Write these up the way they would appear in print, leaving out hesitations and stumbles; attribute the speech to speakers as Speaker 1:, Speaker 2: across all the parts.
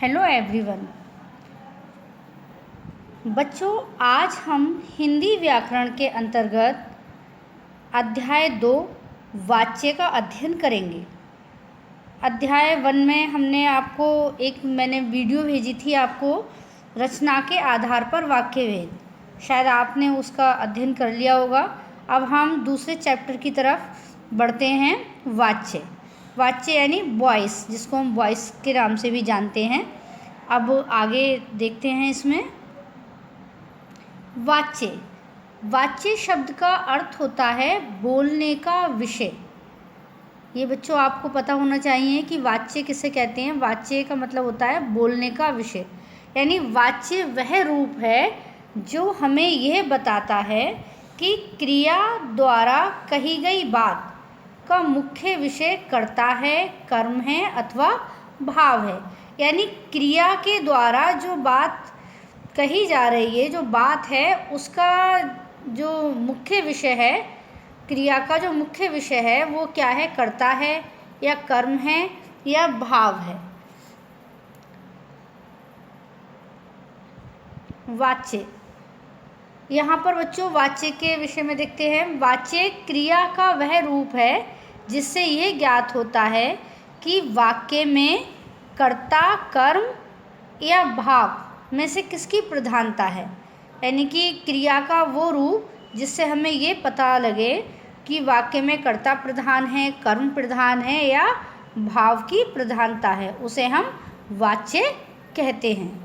Speaker 1: Hello everyone. बच्चों, आज हम हिंदी व्याकरण के अंतर्गत अध्याय 2 वाच्य का अध्ययन करेंगे। अध्याय 1 में हमने आपको मैंने वीडियो भेजी थी आपको, रचना के आधार पर वाक्य भेद। शायद आपने उसका अध्ययन कर लिया होगा। अब हम दूसरे चैप्टर की तरफ बढ़ते हैं। वाच्य यानी वॉइस, जिसको हम वॉइस के नाम से भी जानते हैं। अब आगे देखते हैं इसमें। वाच्य शब्द का अर्थ होता है बोलने का विषय। ये बच्चों आपको पता होना चाहिए कि वाच्य किसे कहते हैं। वाच्य का मतलब होता है बोलने का विषय, यानी वाच्य वह रूप है जो हमें यह बताता है कि क्रिया द्वारा कही गई बात का मुख्य विषय कर्ता है, कर्म है अथवा भाव है। यानी क्रिया के द्वारा जो बात कही जा रही है, जो बात है, उसका जो मुख्य विषय है, क्रिया का जो मुख्य विषय है वो क्या है? कर्ता है या कर्म है या भाव है। वाच्य, यहाँ पर बच्चों वाच्य के विषय में देखते हैं। वाच्य क्रिया का वह रूप है जिससे ये ज्ञात होता है कि वाक्य में कर्ता, कर्म या भाव में से किसकी प्रधानता है। यानी कि क्रिया का वो रूप जिससे हमें ये पता लगे कि वाक्य में कर्ता प्रधान है, कर्म प्रधान है या भाव की प्रधानता है, उसे हम वाच्य कहते हैं।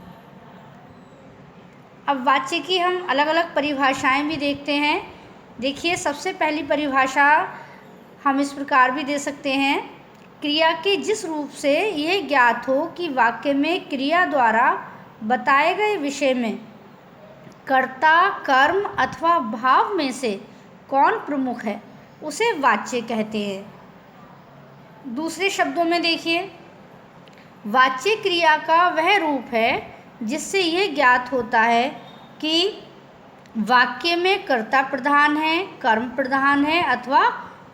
Speaker 1: अब वाच्य की हम अलग अलग परिभाषाएं भी देखते हैं। देखिए, सबसे पहली परिभाषा हम इस प्रकार भी दे सकते हैं। क्रिया के जिस रूप से यह ज्ञात हो कि वाक्य में क्रिया द्वारा बताए गए विषय में कर्ता, कर्म अथवा भाव में से कौन प्रमुख है, उसे वाच्य कहते हैं। दूसरे शब्दों में देखिए, वाच्य क्रिया का वह रूप है जिससे यह ज्ञात होता है कि वाक्य में कर्ता प्रधान है, कर्म प्रधान है अथवा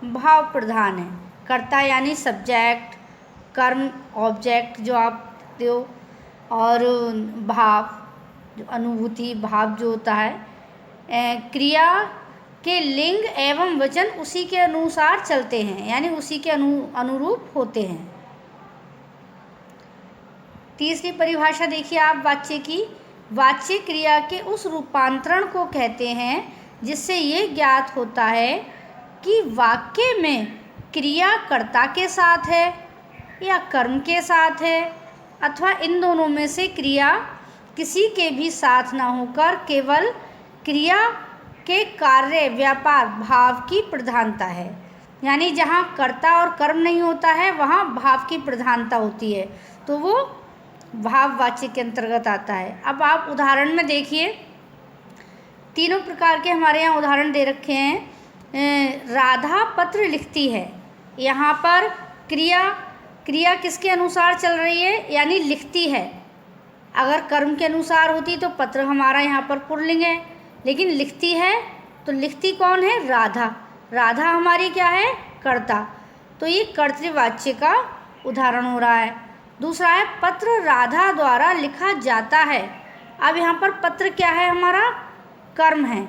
Speaker 1: भाव प्रधान है। कर्ता यानी सब्जेक्ट, कर्म ऑब्जेक्ट जो आप दो, और भाव जो अनुभूति, भाव जो होता है। क्रिया के लिंग एवं वचन उसी के अनुसार चलते हैं, यानी उसी के अनुरूप होते हैं। तीसरी परिभाषा देखिए आप वाच्य की। वाच्य क्रिया के उस रूपांतरण को कहते हैं जिससे ये ज्ञात होता है कि वाक्य में क्रिया कर्ता के साथ है या कर्म के साथ है, अथवा इन दोनों में से क्रिया किसी के भी साथ ना होकर केवल क्रिया के कार्य, व्यापार, भाव की प्रधानता है। यानी जहाँ कर्ता और कर्म नहीं होता है वहाँ भाव की प्रधानता होती है, तो वो भाव वाच्य के अंतर्गत आता है। अब आप उदाहरण में देखिए, तीनों प्रकार के हमारे यहाँ उदाहरण दे रखे हैं। राधा पत्र लिखती है, यहाँ पर क्रिया किसके अनुसार चल रही है? यानी लिखती है। अगर कर्म के अनुसार होती तो पत्र हमारा यहाँ पर पुल्लिंग है, लेकिन लिखती है तो लिखती कौन है? राधा हमारी क्या है? कर्ता। तो ये कर्तृवाच्य का उदाहरण हो रहा है। दूसरा है पत्र राधा द्वारा लिखा जाता है। अब यहाँ पर पत्र क्या है? हमारा कर्म है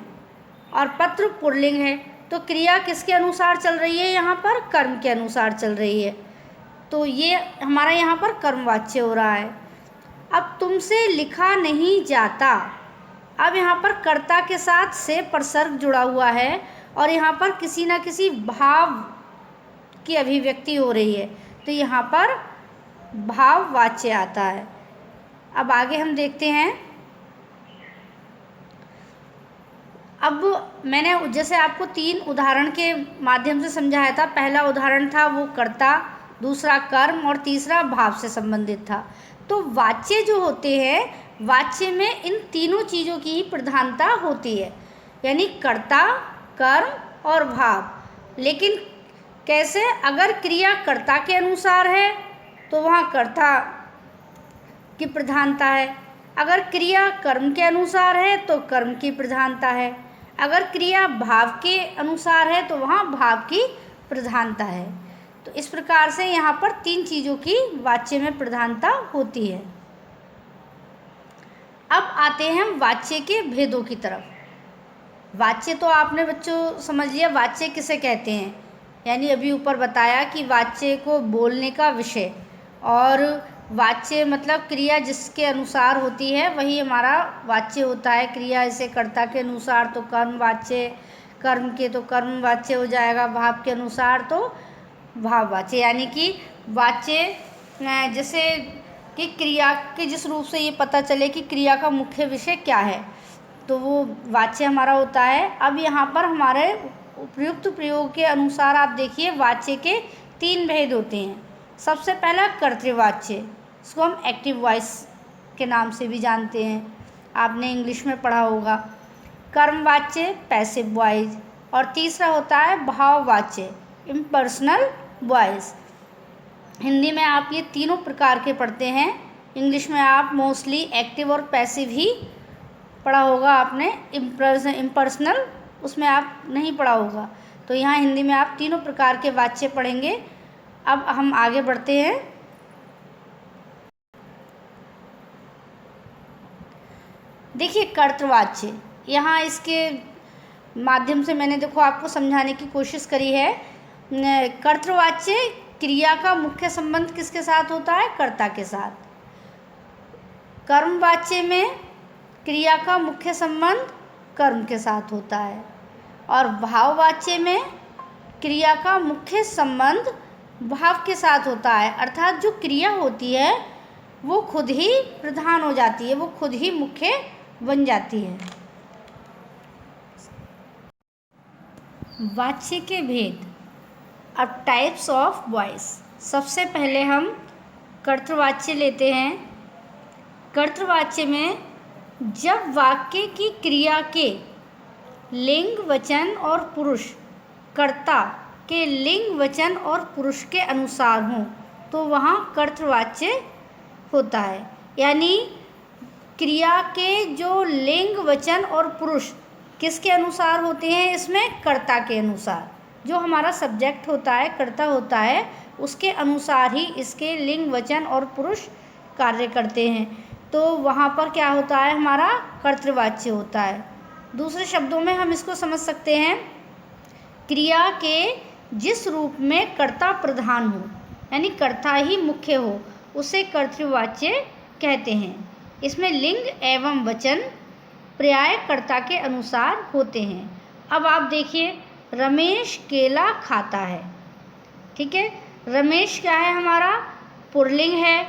Speaker 1: और पत्र पुल्लिंग है, तो क्रिया किसके अनुसार चल रही है? यहाँ पर कर्म के अनुसार चल रही है, तो ये हमारा यहाँ पर कर्मवाच्य हो रहा है। अब तुमसे लिखा नहीं जाता, अब यहाँ पर कर्ता के साथ से प्रसर्ग जुड़ा हुआ है और यहाँ पर किसी न किसी भाव की अभिव्यक्ति हो रही है, तो यहाँ पर भाव वाच्य आता है। अब आगे हम देखते हैं। अब मैंने जैसे आपको 3 उदाहरण के माध्यम से समझाया था। पहला उदाहरण था वो कर्ता, दूसरा कर्म और तीसरा भाव से संबंधित था। तो वाच्य जो होते हैं, वाच्य में इन तीनों चीज़ों की ही प्रधानता होती है, यानी कर्ता, कर्म और भाव। लेकिन कैसे? अगर क्रिया कर्ता के अनुसार है तो वहाँ कर्ता की प्रधानता है, अगर क्रिया कर्म के अनुसार है तो कर्म की प्रधानता है, अगर क्रिया भाव के अनुसार है तो वहाँ भाव की प्रधानता है। तो इस प्रकार से यहाँ पर 3 चीज़ों की वाच्य में प्रधानता होती है। अब आते हैं हम वाच्य के भेदों की तरफ। वाच्य तो आपने बच्चों समझ लिया वाच्य किसे कहते हैं, यानी अभी ऊपर बताया कि वाच्य को बोलने का विषय, और वाच्य मतलब क्रिया जिसके अनुसार होती है वही हमारा वाच्य होता है। क्रिया जैसे कर्ता के अनुसार तो कर्म वाच्य, कर्म के तो कर्म वाच्य हो जाएगा, भाव के अनुसार तो भाव वाच्य। यानी कि वाच्य जैसे कि क्रिया के जिस रूप से ये पता चले कि क्रिया का मुख्य विषय क्या है, तो वो वाच्य हमारा होता है। अब यहाँ पर हमारे उपयुक्त प्रयोग के अनुसार आप देखिए वाच्य के 3 भेद होते हैं। सबसे पहला कर्तृवाच्य, इसको हम एक्टिव वॉइस के नाम से भी जानते हैं, आपने इंग्लिश में पढ़ा होगा। कर्मवाच्य पैसिव वॉइस, और तीसरा होता है भाववाच्य इम्पर्सनल वॉइस। हिंदी में आप ये तीनों प्रकार के पढ़ते हैं, इंग्लिश में आप मोस्टली एक्टिव और पैसिव ही पढ़ा होगा आपने, इम्पर्सनल उसमें आप नहीं पढ़ा होगा। तो यहाँ हिंदी में आप तीनों प्रकार के वाच्य पढ़ेंगे। अब हम आगे बढ़ते हैं। देखिए कर्तृवाच्य, यहाँ इसके माध्यम से मैंने देखो आपको समझाने की कोशिश करी है। कर्तृवाच्य क्रिया का मुख्य संबंध किसके साथ होता है? कर्ता के साथ। कर्मवाच्य में क्रिया का मुख्य संबंध कर्म के साथ होता है, और भाववाच्य में क्रिया का मुख्य संबंध भाव के साथ होता है। अर्थात जो क्रिया होती है वो खुद ही प्रधान हो जाती है, वो खुद ही मुख्य बन जाती है। वाच्य के भेद। अब टाइप्स ऑफ वॉइस, सबसे पहले हम कर्तृवाच्य लेते हैं। कर्तृवाच्य में जब वाक्य की क्रिया के लिंग वचन और पुरुष कर्ता के लिंग वचन और पुरुष के अनुसार हों तो वहाँ कर्तृवाच्य होता है। यानी क्रिया के जो लिंग वचन और पुरुष किसके अनुसार होते हैं? इसमें कर्ता के अनुसार। जो हमारा सब्जेक्ट होता है, कर्ता होता है, उसके अनुसार ही इसके लिंग वचन और पुरुष कार्य करते हैं। तो वहाँ पर क्या होता है? हमारा कर्तृवाच्य होता है। दूसरे शब्दों में हम इसको समझ सकते हैं, क्रिया के जिस रूप में कर्ता प्रधान हो, यानी कर्ता ही मुख्य हो, उसे कर्तृवाच्य कहते हैं। इसमें लिंग एवं वचन पर्याय कर्ता के अनुसार होते हैं। अब आप देखिए, रमेश केला खाता है, ठीक है। रमेश क्या है? हमारा पुल्लिंग है,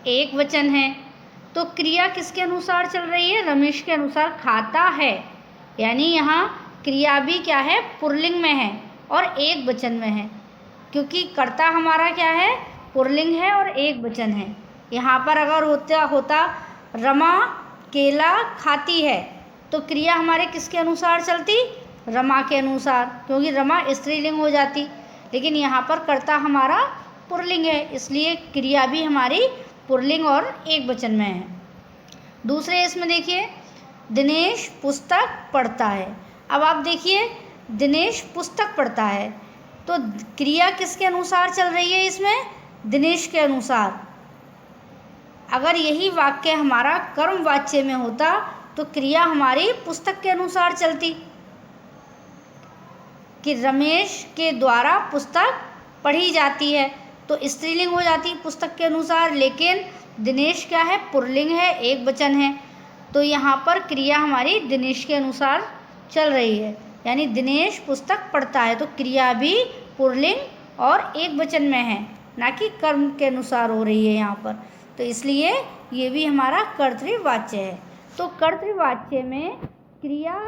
Speaker 1: एक वचन है, तो क्रिया किसके अनुसार चल रही है? रमेश के अनुसार। खाता है यानी यहाँ क्रिया भी क्या है? पुल्लिंग में है और एक वचन में है, क्योंकि कर्ता हमारा क्या है? पुल्लिंग है और एक वचन है। यहाँ पर अगर होता रमा केला खाती है, तो क्रिया हमारे किसके अनुसार चलती? रमा के अनुसार, क्योंकि रमा स्त्रीलिंग हो जाती। लेकिन यहाँ पर कर्ता हमारा पुल्लिंग है, इसलिए क्रिया भी हमारी पुल्लिंग और एक वचन में है। दूसरे इसमें देखिए, दिनेश पुस्तक पढ़ता है। अब आप देखिए, दिनेश पुस्तक पढ़ता है, तो क्रिया किसके अनुसार चल रही है? इसमें दिनेश के अनुसार। अगर यही वाक्य हमारा कर्मवाच्य में होता तो क्रिया हमारी पुस्तक के अनुसार चलती, कि रमेश के द्वारा पुस्तक पढ़ी जाती है, तो स्त्रीलिंग हो जाती पुस्तक के अनुसार। लेकिन दिनेश क्या है? पुल्लिंग है, एक वचन है, तो यहाँ पर क्रिया हमारी दिनेश के अनुसार चल रही है, यानी दिनेश पुस्तक पढ़ता है, तो क्रिया भी पुल्लिंग और एक वचन में है, ना कि कर्म के अनुसार हो रही है यहाँ पर। तो इसलिए ये भी हमारा कर्तृवाच्य है। तो कर्तृवाच्य में क्रिया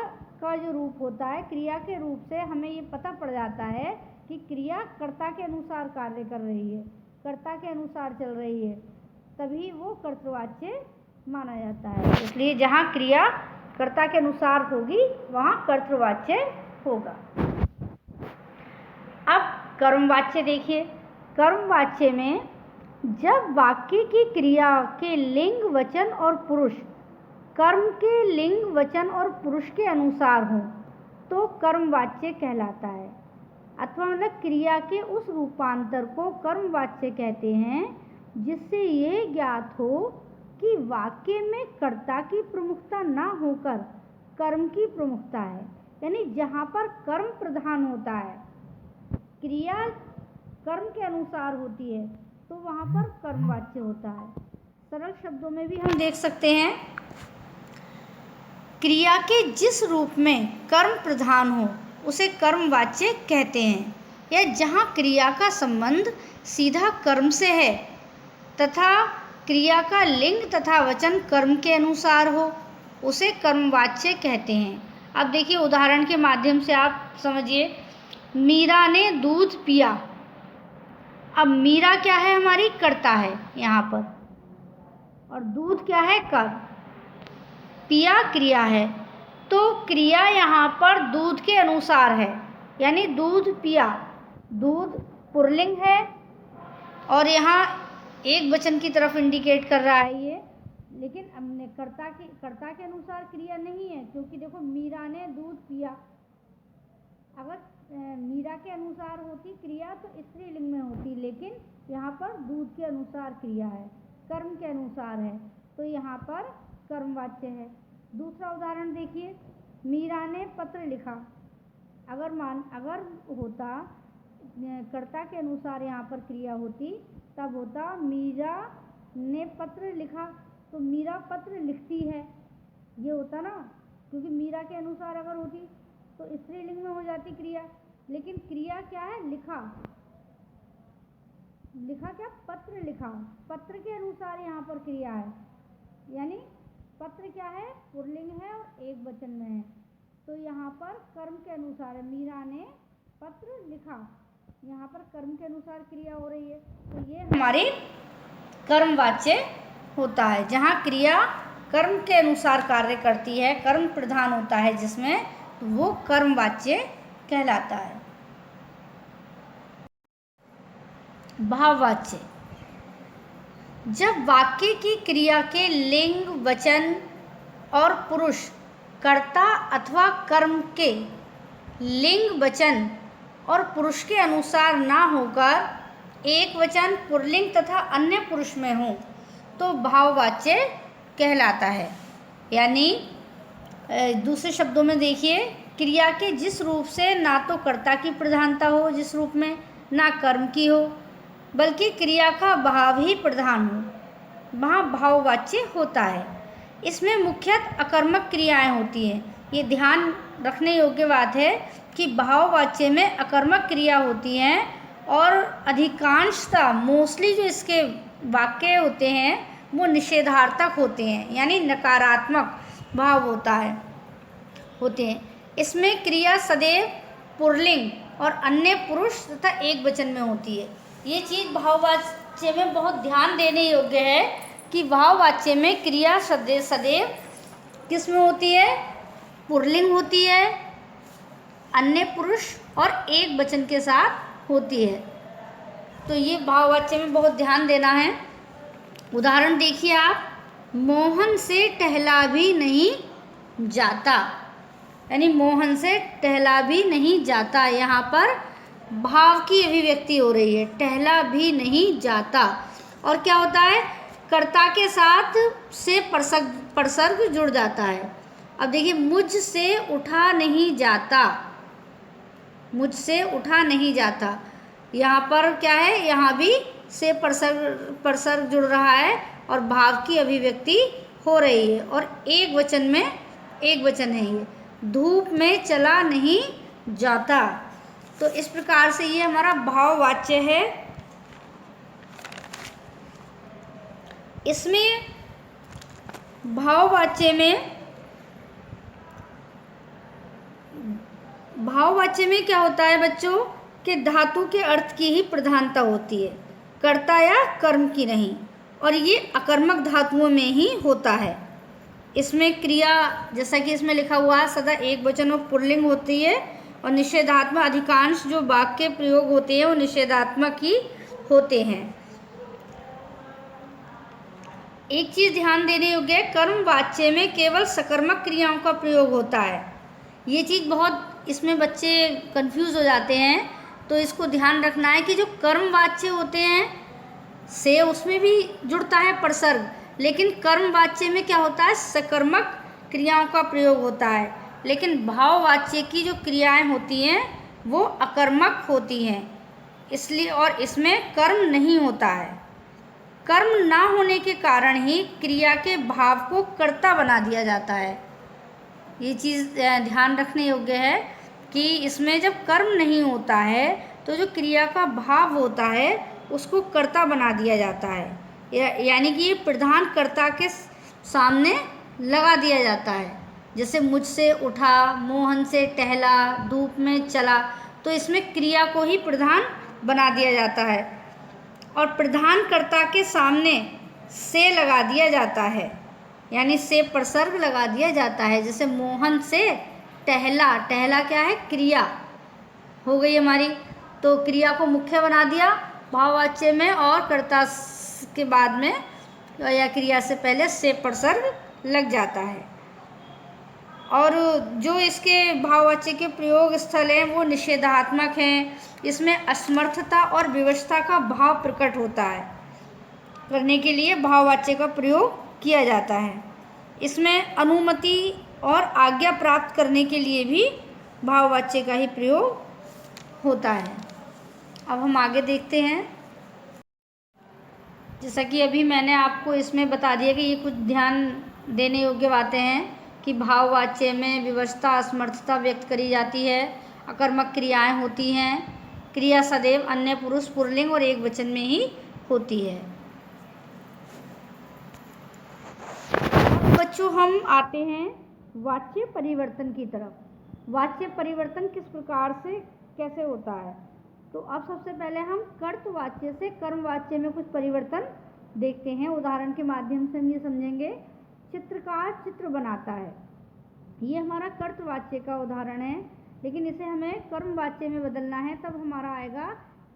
Speaker 1: का जो रूप होता है, क्रिया के रूप से हमें ये पता पड़ जाता है कि क्रिया कर्ता के अनुसार कार्य कर रही है, कर्ता के अनुसार चल रही है, तभी वो कर्तृवाच्य माना जाता है। इसलिए जहाँ क्रिया कर्ता के अनुसार होगी वहाँ कर्तृवाच्य होगा। अब कर्मवाच्य देखिए, कर्मवाच्य में जब वाक्य की क्रिया के लिंग वचन और पुरुष कर्म के लिंग वचन और पुरुष के अनुसार हो तो कर्मवाच्य कहलाता है। अथवा मतलब क्रिया के उस रूपांतर को कर्मवाच्य कहते हैं जिससे ये ज्ञात हो कि वाक्य में कर्ता की प्रमुखता ना होकर कर्म की प्रमुखता है। यानी जहाँ पर कर्म प्रधान होता है, क्रिया कर्म के अनुसार होती है, तो वहाँ पर कर्मवाच्य होता है। सरल शब्दों में भी हम देख सकते हैं, क्रिया के जिस रूप में कर्म प्रधान हो उसे कर्मवाच्य कहते हैं, या जहाँ क्रिया का संबंध सीधा कर्म से है तथा क्रिया का लिंग तथा वचन कर्म के अनुसार हो उसे कर्मवाच्य कहते हैं। अब देखिए उदाहरण के माध्यम से आप समझिए, मीरा ने दूध पिया। अब मीरा क्या है, हमारी कर्ता है यहाँ पर, और दूध क्या है, कर्म। पिया क्रिया है, तो क्रिया यहाँ पर दूध के अनुसार है, यानी दूध पिया। दूध पुल्लिंग है और यहाँ एक वचन की तरफ इंडिकेट कर रहा है ये, लेकिन हमने कर्ता के अनुसार क्रिया नहीं है, क्योंकि देखो मीरा ने दूध पिया। अगर मीरा के अनुसार होती क्रिया तो स्त्रीलिंग में होती, लेकिन यहाँ पर दूध के अनुसार क्रिया है, कर्म के अनुसार है, तो यहाँ पर कर्मवाच्य है। दूसरा उदाहरण देखिए, मीरा ने पत्र लिखा। अगर होता कर्ता के अनुसार यहाँ पर क्रिया होती, तब होता मीरा ने पत्र लिखा, तो मीरा पत्र लिखती है, ये होता ना, क्योंकि मीरा के अनुसार अगर होती तो स्त्रीलिंग में हो जाती क्रिया। लेकिन क्रिया क्या है, लिखा। लिखा क्या, पत्र लिखा। पत्र के अनुसार यहाँ पर क्रिया है, यानी पत्र क्या है, पुल्लिंग है और एक वचन में है, तो यहाँ पर कर्म के अनुसार है। मीरा ने पत्र लिखा, यहाँ पर कर्म के अनुसार क्रिया हो रही है, तो ये हमारी कर्मवाच्य होता है। जहाँ क्रिया कर्म के अनुसार कार्य करती है, कर्म प्रधान होता है जिसमें, तो वो कर्मवाच्य कहलाता है। भाववाच्य, जब वाक्य की क्रिया के लिंग, वचन और पुरुष कर्ता अथवा कर्म के लिंग, वचन और पुरुष के अनुसार ना होकर एक वचन, पुल्लिंग तथा अन्य पुरुष में हो, तो भाववाच्य कहलाता है। यानी दूसरे शब्दों में देखिए, क्रिया के जिस रूप से ना तो कर्ता की प्रधानता हो जिस रूप में, ना कर्म की हो, बल्कि क्रिया का भाव ही प्रधान हो, वहाँ भाववाच्य होता है। इसमें मुख्यतः अकर्मक क्रियाएं होती हैं। ये ध्यान रखने योग्य बात है कि भाववाच्य में अकर्मक क्रिया होती हैं, और अधिकांशतः मोस्टली जो इसके वाक्य होते हैं वो निषेधार्थक होते हैं, यानी नकारात्मक भाव होते हैं। इसमें क्रिया सदैव पुल्लिंग और अन्य पुरुष तथा एक वचन में होती है। ये चीज़ भाववाच्य में बहुत ध्यान देने योग्य है कि भाववाच्य में क्रिया सदैव किस में होती है, पुल्लिंग होती है, अन्य पुरुष और एक वचन के साथ होती है। तो ये भाववाच्य में बहुत ध्यान देना है। उदाहरण देखिए आप, मोहन से टहला भी नहीं जाता, यानी मोहन से टहला भी नहीं जाता, यहाँ पर भाव की अभिव्यक्ति हो रही है, टहला भी नहीं जाता। और क्या होता है, कर्ता के साथ से प्रसर्ग जुड़ जाता है। अब देखिए, मुझसे उठा नहीं जाता, मुझसे उठा नहीं जाता, यहाँ पर क्या है, यहाँ भी से प्रसर्ग जुड़ रहा है और भाव की अभिव्यक्ति हो रही है, और एक वचन में एक वचन है ये, धूप में चला नहीं जाता। तो इस प्रकार से ये हमारा भाववाच्य है। इसमें भाववाच्य में क्या होता है बच्चों, कि धातु के अर्थ की ही प्रधानता होती है, कर्ता या कर्म की नहीं, और ये अकर्मक धातुओं में ही होता है। इसमें क्रिया, जैसा कि इसमें लिखा हुआ है, सदा एक वचन और पुल्लिंग होती है, और निषेधात्मक अधिकांश जो वाक्य प्रयोग होते हैं वो निषेधात्मक ही होते हैं। एक चीज़ ध्यान देने योग्य है, कर्मवाच्य में केवल सकर्मक क्रियाओं का प्रयोग होता है। ये चीज़ बहुत, इसमें बच्चे कंफ्यूज हो जाते हैं, तो इसको ध्यान रखना है कि जो कर्मवाच्य होते हैं से उसमें भी जुड़ता है प्रसर्ग, लेकिन कर्मवाच्य में क्या होता है, सकर्मक क्रियाओं का प्रयोग होता है। लेकिन भाववाच्य की जो क्रियाएं होती हैं वो अकर्मक होती हैं, इसलिए और इसमें कर्म नहीं होता है। कर्म ना होने के कारण ही क्रिया के भाव को कर्ता बना दिया जाता है। ये चीज़ ध्यान रखने योग्य है कि इसमें जब कर्म नहीं होता है तो जो क्रिया का भाव होता है उसको कर्ता बना दिया जाता है, यानी कि ये प्रधान कर्ता के सामने लगा दिया जाता है। जैसे मुझसे उठा, मोहन से टहला, धूप में चला, तो इसमें क्रिया को ही प्रधान बना दिया जाता है और प्रधान कर्ता के सामने से लगा दिया जाता है, यानी से प्रसर्ग लगा दिया जाता है। जैसे मोहन से टहला, टहला क्या है, क्रिया हो गई हमारी, तो क्रिया को मुख्य बना दिया भाववाच्य में और कर्ता के बाद में या क्रिया से पहले से प्रसर्ग लग जाता है। और जो इसके भाववाच्य के प्रयोग स्थल हैं वो निषेधात्मक हैं। इसमें असमर्थता और विवशता का भाव प्रकट होता है, करने के लिए भाववाच्य का प्रयोग किया जाता है। इसमें अनुमति और आज्ञा प्राप्त करने के लिए भी भाववाच्य का ही प्रयोग होता है। अब हम आगे देखते हैं। जैसा कि अभी मैंने आपको इसमें बता दिया कि ये कुछ ध्यान देने योग्य बातें हैं कि भाववाच्य में विवशता, असमर्थता व्यक्त करी जाती है, अकर्मक क्रियाएं होती हैं, क्रिया सदैव अन्य पुरुष, पुल्लिंग और एक वचन में ही होती है। बच्चों, हम आते हैं वाच्य परिवर्तन की तरफ। वाच्य परिवर्तन किस प्रकार से कैसे होता है, तो अब सबसे पहले हम कर्तवाच्य से कर्मवाच्य में कुछ परिवर्तन देखते हैं। उदाहरण के माध्यम से हम ये समझेंगे। चित्रकार चित्र बनाता है, ये हमारा कर्तवाच्य का उदाहरण है, लेकिन इसे हमें कर्मवाच्य में बदलना है, तब हमारा आएगा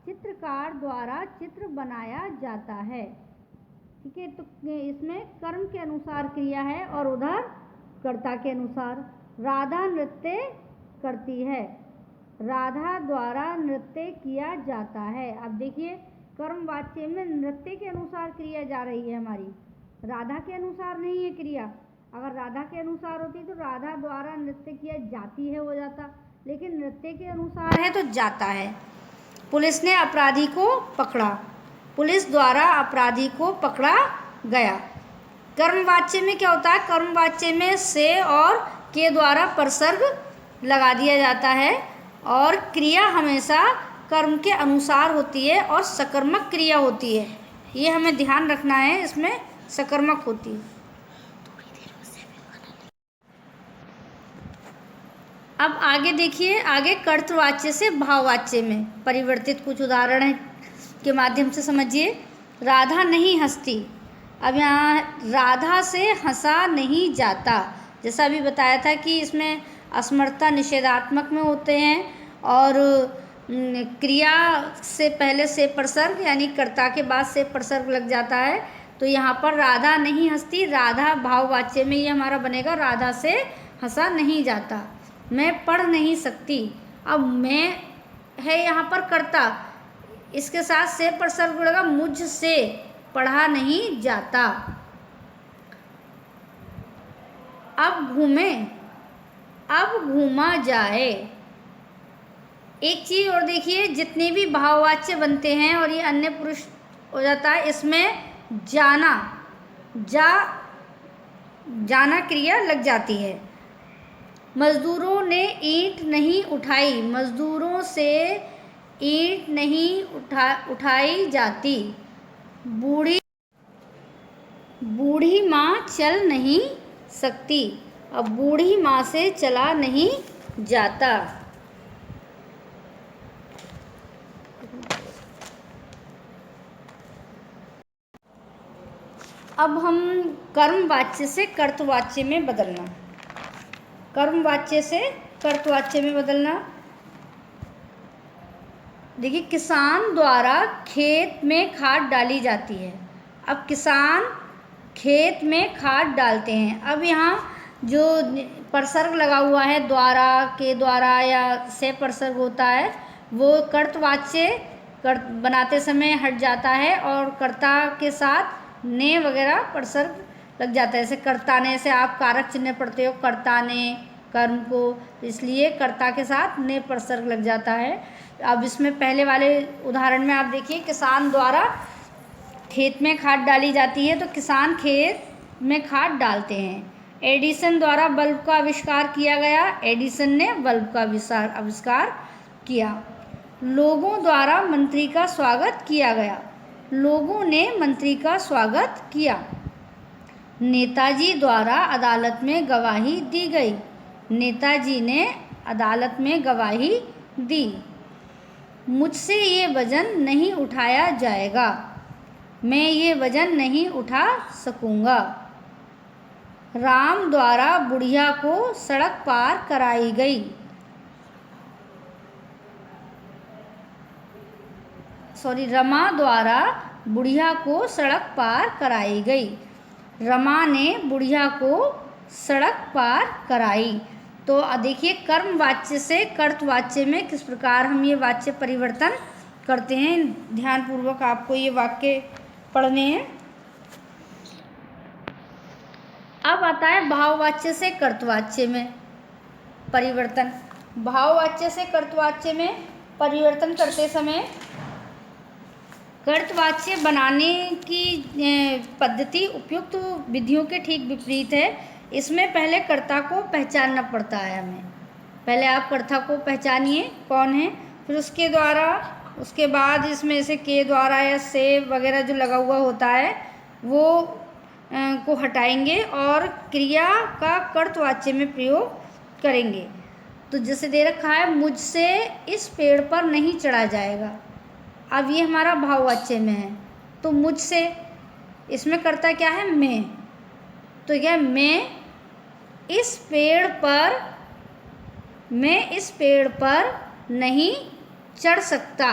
Speaker 1: चित्रकार द्वारा चित्र बनाया जाता है। ठीक है, तो इसमें कर्म के अनुसार क्रिया है और उधर कर्ता के अनुसार। राधा नृत्य करती है, राधा द्वारा नृत्य किया जाता है। अब देखिए, कर्मवाच्य में नृत्य के अनुसार क्रिया जा रही है हमारी, राधा के अनुसार नहीं है क्रिया। अगर राधा के अनुसार होती तो राधा द्वारा नृत्य किया जाती है हो जाता, लेकिन नृत्य के अनुसार है तो जाता है। पुलिस ने अपराधी को पकड़ा, पुलिस द्वारा अपराधी को पकड़ा गया। कर्मवाच्य में क्या होता है, कर्मवाच्य में से और के द्वारा प्रसर्ग लगा दिया जाता है और क्रिया हमेशा कर्म के अनुसार होती है और सकर्मक क्रिया होती है। ये हमें ध्यान रखना है, इसमें सकर्मक होती है। अब आगे देखिए, आगे कर्तवाच्य से भाववाच्य में परिवर्तित कुछ उदाहरण के माध्यम से समझिए। राधा नहीं हंसती, अब यहाँ राधा से हंसा नहीं जाता। जैसा अभी बताया था कि इसमें असमर्थता निषेधात्मक में होते हैं और क्रिया से पहले से प्रसर्ग यानी कर्ता के बाद से प्रसर्ग लग जाता है। तो यहाँ पर राधा नहीं हंसती, राधा भाववाच्य में ये हमारा बनेगा राधा से हंसा नहीं जाता। मैं पढ़ नहीं सकती, अब मैं है यहाँ पर कर्ता, इसके साथ से प्रसर्ग जुड़ेगा, मुझसे पढ़ा नहीं जाता। अब घूमे, अब घूमा जाए। एक चीज़ और देखिए, जितने भी भाववाच्य बनते हैं और ये अन्य पुरुष हो जाता है, इसमें जाना, जाना क्रिया लग जाती है। मजदूरों ने ईंट नहीं उठाई, मजदूरों से ईंट नहीं उठाई जाती। बूढ़ी माँ चल नहीं सकती, अब बूढ़ी माँ से चला नहीं जाता। अब हम कर्मवाच्य से कर्तवाच्य में बदलना, कर्मवाच्य से कर्तवाच्य में बदलना। देखिए, किसान द्वारा खेत में खाद डाली जाती है। अब किसान खेत में खाद डालते हैं। अब यहाँ जो प्रसर्ग लगा हुआ है द्वारा, के द्वारा या से प्रसर्ग होता है, वो कर्तवाच्य बनाते समय हट जाता है और कर्ता के साथ ने वगैरह परसर्ग लग जाता है। जैसे कर्ता ने से आप कारक चिन्ह पढ़ते हो, कर्ता ने कर्म को, इसलिए कर्ता के साथ ने परसर्ग लग जाता है। अब इसमें पहले वाले उदाहरण में आप देखिए, किसान द्वारा खेत में खाद डाली जाती है, तो किसान खेत में खाद डालते हैं। एडिसन द्वारा बल्ब का आविष्कार किया गया, एडिसन ने बल्ब का आविष्कार किया। लोगों द्वारा मंत्री का स्वागत किया गया, लोगों ने मंत्री का स्वागत किया। नेताजी द्वारा अदालत में गवाही दी गई, नेताजी ने अदालत में गवाही दी। मुझसे ये वजन नहीं उठाया जाएगा, मैं ये वजन नहीं उठा सकूँगा। राम द्वारा बुढ़िया को सड़क पार कराई गई, रमा द्वारा बुढ़िया को सड़क पार कराई गई, रमा ने बुढ़िया को सड़क पार कराई। तो देखिए, कर्म वाच्य से कर्त वाच्य में किस प्रकार हम ये वाच्य परिवर्तन करते हैं। ध्यानपूर्वक आपको ये वाक्य पढ़ने हैं। अब आता है भाववाच्य से कर्तवाच्य में परिवर्तन। भाववाच्य से कर्तवाच्य में परिवर्तन करते समय कर्तवाच्य बनाने की पद्धति उपयुक्त विधियों के ठीक विपरीत है। इसमें पहले कर्ता को पहचानना पड़ता है हमें। पहले आप कर्ता को पहचानिए कौन है, फिर उसके बाद इसमें से के द्वारा या से वगैरह जो लगा हुआ होता है वो को हटाएंगे और क्रिया का कर्तवाच्य में प्रयोग करेंगे। तो जैसे दे रखा है, मुझसे इस पेड़ पर नहीं चढ़ा जाएगा। अब ये हमारा भाववाच्य में है, तो मुझसे इसमें कर्ता क्या है, मैं। तो क्या, मैं इस पेड़ पर नहीं चढ़ सकता।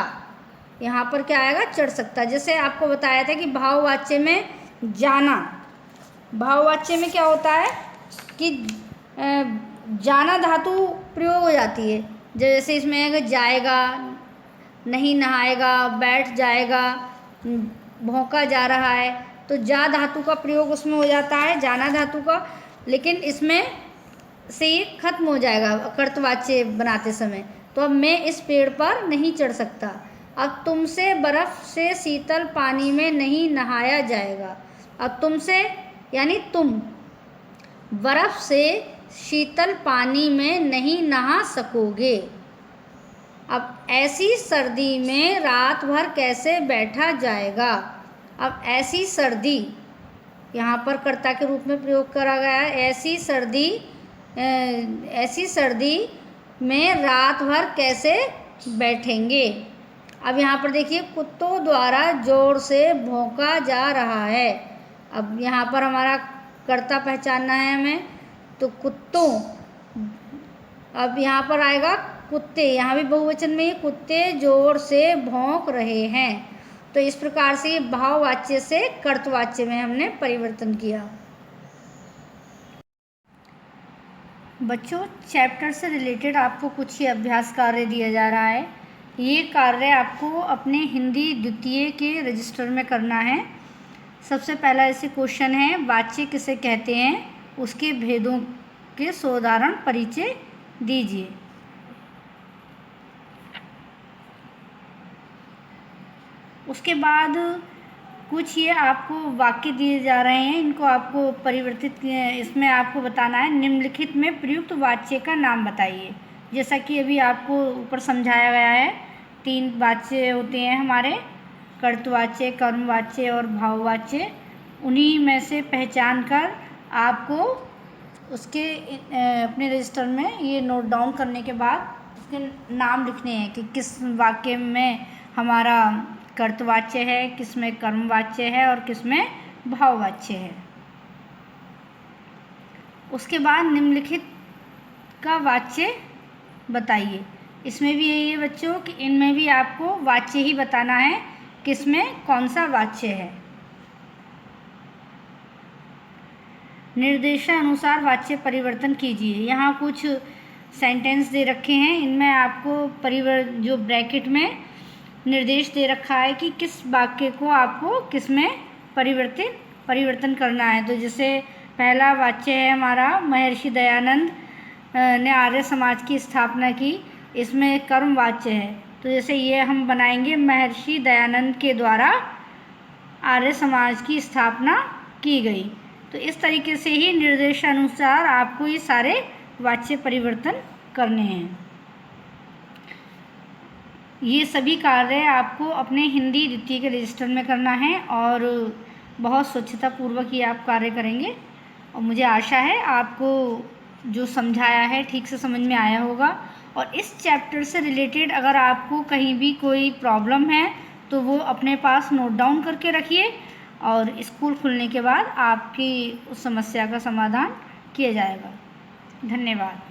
Speaker 1: यहाँ पर क्या आएगा, चढ़ सकता। जैसे आपको बताया था कि भाववाच्य में जाना, भाववाच्य में क्या होता है कि जाना धातु प्रयोग हो जाती है। जैसे इसमें है जाएगा, नहीं नहाएगा, बैठ जाएगा, भौंका जा रहा है, तो जा धातु का प्रयोग उसमें हो जाता है, जाना धातु का। लेकिन इसमें से ये खत्म हो जाएगा कर्तवाच्य बनाते समय। तो अब मैं इस पेड़ पर नहीं चढ़ सकता। अब तुमसे बर्फ़ से शीतल पानी में नहीं नहाया जाएगा। अब तुमसे यानी तुम बर्फ़ से शीतल पानी में नहीं नहा सकोगे। अब ऐसी सर्दी में रात भर कैसे बैठा जाएगा। अब ऐसी सर्दी यहाँ पर कर्ता के रूप में प्रयोग करा गया है। ऐसी सर्दी में रात भर कैसे बैठेंगे। अब यहाँ पर देखिए, कुत्तों द्वारा ज़ोर से भौंका जा रहा है। अब यहाँ पर हमारा कर्ता पहचानना है हमें, तो कुत्तों, अब यहाँ पर आएगा कुत्ते, यहाँ भी बहुवचन में ये कुत्ते ज़ोर से भौंक रहे हैं। तो इस प्रकार से ये भाववाच्य से कर्तवाच्य में हमने परिवर्तन किया। बच्चों, चैप्टर से रिलेटेड आपको कुछ ही अभ्यास कार्य दिया जा रहा है। ये कार्य आपको अपने हिंदी द्वितीय के रजिस्टर में करना है। सबसे पहला ऐसे क्वेश्चन है, वाच्य किसे कहते हैं, उसके भेदों के सोदाहरण परिचय दीजिए। उसके बाद कुछ ये आपको वाक्य दिए जा रहे हैं, इनको आपको परिवर्तित, इसमें आपको बताना है निम्नलिखित में प्रयुक्त वाच्य का नाम बताइए। जैसा कि अभी आपको ऊपर समझाया गया है, 3 वाच्य होते हैं हमारे, कर्तवाच्य, कर्मवाच्य और भाववाच्य। उन्हीं में से पहचान कर आपको उसके अपने रजिस्टर में ये नोट डाउन करने के बाद उसके नाम लिखने हैं कि किस वाक्य में हमारा कर्तवाच्य है, किस में कर्मवाच्य है और किस में भाववाच्य है। उसके बाद निम्नलिखित का वाच्य बताइए। इसमें भी यही है बच्चों कि इनमें भी आपको वाच्य ही बताना है, किस में कौन सा वाच्य है। निर्देशानुसार वाच्य परिवर्तन कीजिए। यहाँ कुछ सेंटेंस दे रखे हैं, इनमें आपको जो ब्रैकेट में निर्देश दे रखा है कि किस वाक्य को आपको किस में परिवर्तन करना है। तो जैसे पहला वाक्य है हमारा, महर्षि दयानंद ने आर्य समाज की स्थापना की, इसमें कर्म वाच्य है। तो जैसे ये हम बनाएंगे, महर्षि दयानंद के द्वारा आर्य समाज की स्थापना की गई। तो इस तरीके से ही निर्देशानुसार आपको ये सारे वाच्य परिवर्तन करने हैं। ये सभी कार्य आपको अपने हिंदी द्वितीय के रजिस्टर में करना है और बहुत स्वच्छता पूर्वक ये आप कार्य करेंगे। और मुझे आशा है आपको जो समझाया है ठीक से समझ में आया होगा। और इस चैप्टर से रिलेटेड अगर आपको कहीं भी कोई प्रॉब्लम है तो वो अपने पास नोट डाउन करके रखिए और स्कूल खुलने के बाद आपकी उस समस्या का समाधान किया जाएगा। धन्यवाद।